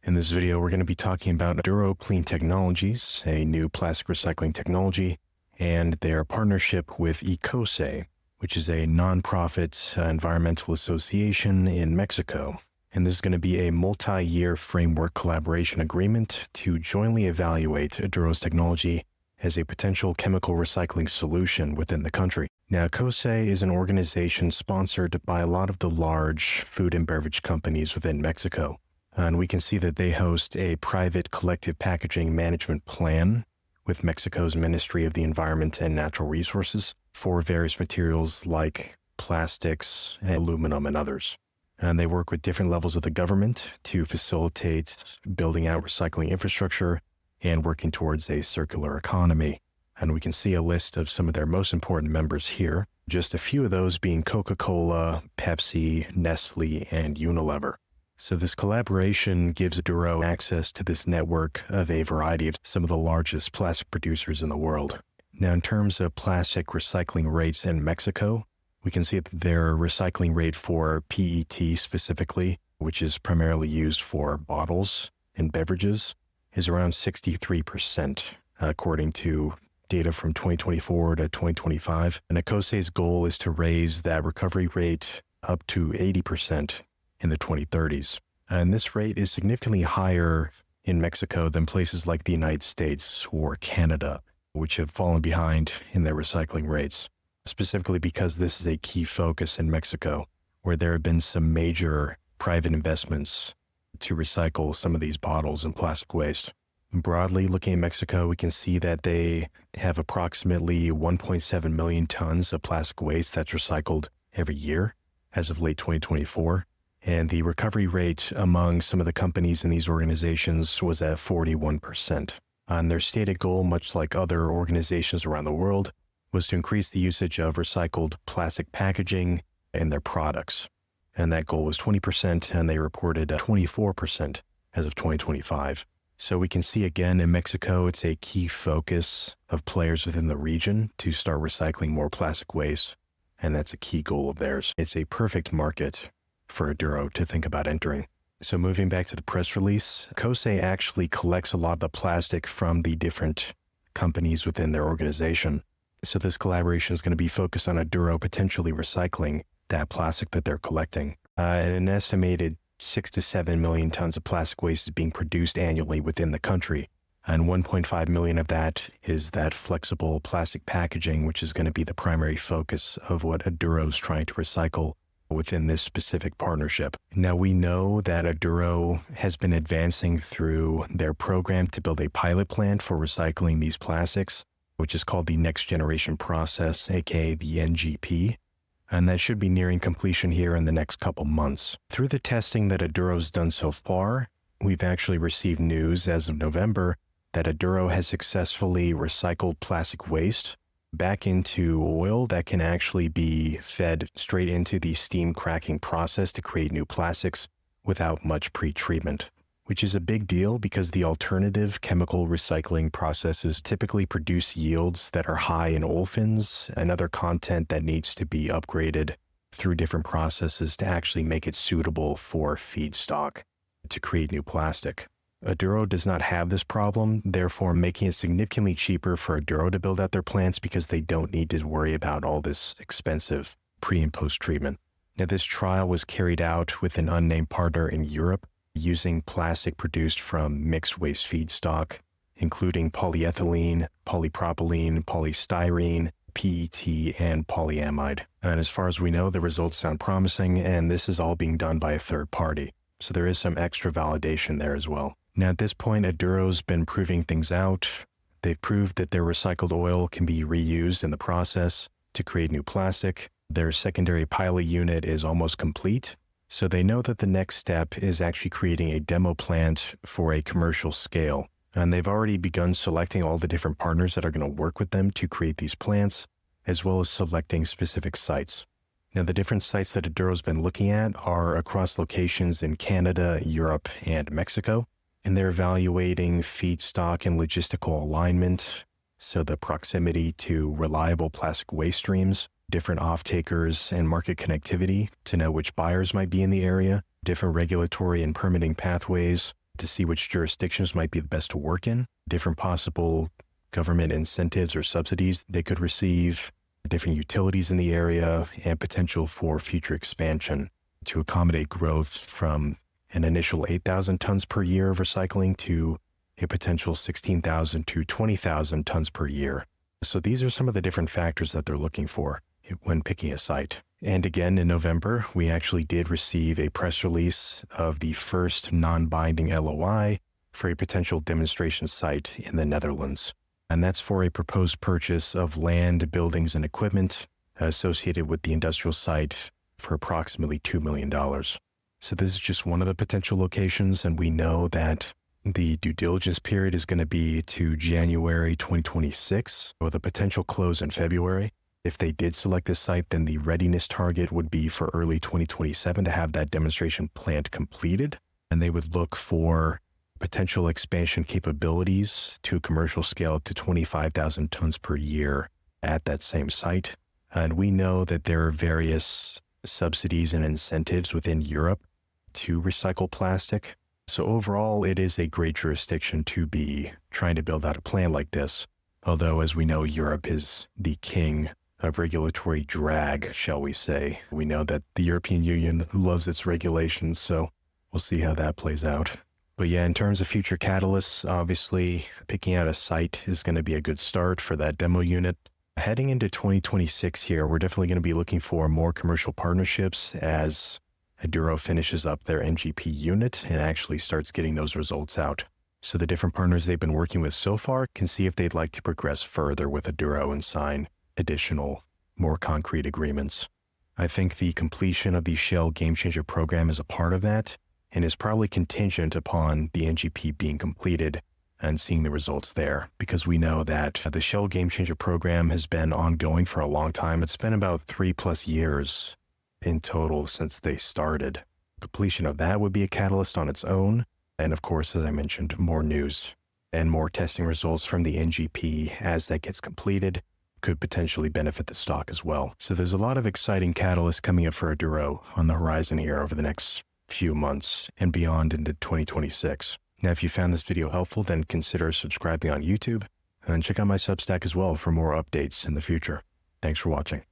In this video, we're going to be talking about Aduro Clean Technologies, a new plastic recycling technology, and their partnership with ECOCE, which is a nonprofit environmental association in Mexico. And this is going to be a multi-year framework collaboration agreement to jointly evaluate Aduro's technology as a potential chemical recycling solution within the country. Now, ECOCE is an organization sponsored by a lot of the large food and beverage companies within Mexico. And we can see that they host a private collective packaging management plan with Mexico's Ministry of the Environment and Natural Resources for various materials like plastics, aluminum, and others. And they work with different levels of the government to facilitate building out recycling infrastructure and working towards a circular economy. And we can see a list of some of their most important members here, just a few of those being Coca-Cola, Pepsi, Nestle, and Unilever. So this collaboration gives Aduro access to this network of a variety of some of the largest plastic producers in the world. Now, in terms of plastic recycling rates in Mexico, we can see that their recycling rate for PET specifically, which is primarily used for bottles and beverages, is around 63%, according to data from 2024 to 2025. And ECOCE's goal is to raise that recovery rate up to 80% in the 2030s. And this rate is significantly higher in Mexico than places like the United States or Canada, which have fallen behind in their recycling rates, specifically because this is a key focus in Mexico, where there have been some major private investments to recycle some of these bottles and plastic waste. Broadly looking at Mexico, we can see that they have approximately 1.7 million tons of plastic waste that's recycled every year as of late 2024. And the recovery rate among some of the companies in these organizations was at 41%. And their stated goal, much like other organizations around the world, was to increase the usage of recycled plastic packaging in their products. And that goal was 20%, and they reported 24% as of 2025. So we can see again in Mexico, it's a key focus of players within the region to start recycling more plastic waste. And that's a key goal of theirs. It's a perfect market for Aduro to think about entering. So moving back to the press release, ECOCE actually collects a lot of the plastic from the different companies within their organization. So this collaboration is going to be focused on Aduro potentially recycling that plastic that they're collecting. And an estimated 6 to 7 million tons of plastic waste is being produced annually within the country. And 1.5 million of that is that flexible plastic packaging, which is going to be the primary focus of what Aduro is trying to recycle within this specific partnership. Now, we know that Aduro has been advancing through their program to build a pilot plant for recycling these plastics, which is called the Next Generation Process, aka the NGP. And that should be nearing completion here in the next couple months. Through the testing that Aduro's done so far, we've actually received news as of November that Aduro has successfully recycled plastic waste back into oil that can actually be fed straight into the steam cracking process to create new plastics without much pre-treatment, which is a big deal because the alternative chemical recycling processes typically produce yields that are high in olefins and other content that needs to be upgraded through different processes to actually make it suitable for feedstock to create new plastic. Aduro does not have this problem, therefore making it significantly cheaper for Aduro to build out their plants because they don't need to worry about all this expensive pre- and post-treatment. Now, this trial was carried out with an unnamed partner in Europe using plastic produced from mixed waste feedstock, including polyethylene, polypropylene, polystyrene, PET, and polyamide. And as far as we know, the results sound promising, and this is all being done by a third party. So there is some extra validation there as well. Now, at this point, Aduro's been proving things out. They've proved that their recycled oil can be reused in the process to create new plastic. Their secondary pilot unit is almost complete. So they know that the next step is actually creating a demo plant for a commercial scale. And they've already begun selecting all the different partners that are going to work with them to create these plants, as well as selecting specific sites. Now, the different sites that Aduro's been looking at are across locations in Canada, Europe, and Mexico. And they're evaluating feedstock and logistical alignment, so the proximity to reliable plastic waste streams, different off-takers and market connectivity to know which buyers might be in the area, different regulatory and permitting pathways, to see which jurisdictions might be the best to work in, different possible government incentives or subsidies they could receive, different utilities in the area, and potential for future expansion to accommodate growth from an initial 8,000 tons per year of recycling to a potential 16,000 to 20,000 tons per year. So these are some of the different factors that they're looking for when picking a site. And again, in November, we actually did receive a press release of the first non-binding LOI for a potential demonstration site in the Netherlands. And that's for a proposed purchase of land, buildings, and equipment associated with the industrial site for approximately $2 million. So this is just one of the potential locations, and we know that the due diligence period is going to be to January 2026, with a potential close in February. If they did select this site, then the readiness target would be for early 2027 to have that demonstration plant completed, and they would look for potential expansion capabilities to a commercial scale up to 25,000 tons per year at that same site. And we know that there are various subsidies and incentives within Europe to recycle plastic. So overall, it is a great jurisdiction to be trying to build out a plan like this. Although, as we know, Europe is the king of regulatory drag, shall we say. We know that the European Union loves its regulations, so we'll see how that plays out. But yeah, in terms of future catalysts, obviously picking out a site is going to be a good start for that demo unit. Heading into 2026 here, we're definitely going to be looking for more commercial partnerships as Aduro finishes up their NGP unit and actually starts getting those results out. So the different partners they've been working with so far can see if they'd like to progress further with Aduro and sign additional, more concrete agreements. I think the completion of the Shell Game Changer program is a part of that and is probably contingent upon the NGP being completed and seeing the results there, because we know that the Shell Game Changer program has been ongoing for a long time. It's been about 3+ years in total since they started. Completion of that would be a catalyst on its own. And of course, as I mentioned, more news and more testing results from the NGP as that gets completed could potentially benefit the stock as well. So there's a lot of exciting catalysts coming up for Aduro on the horizon here over the next few months and beyond into 2026. Now, if you found this video helpful, then consider subscribing on YouTube and check out my Substack as well for more updates in the future. Thanks for watching.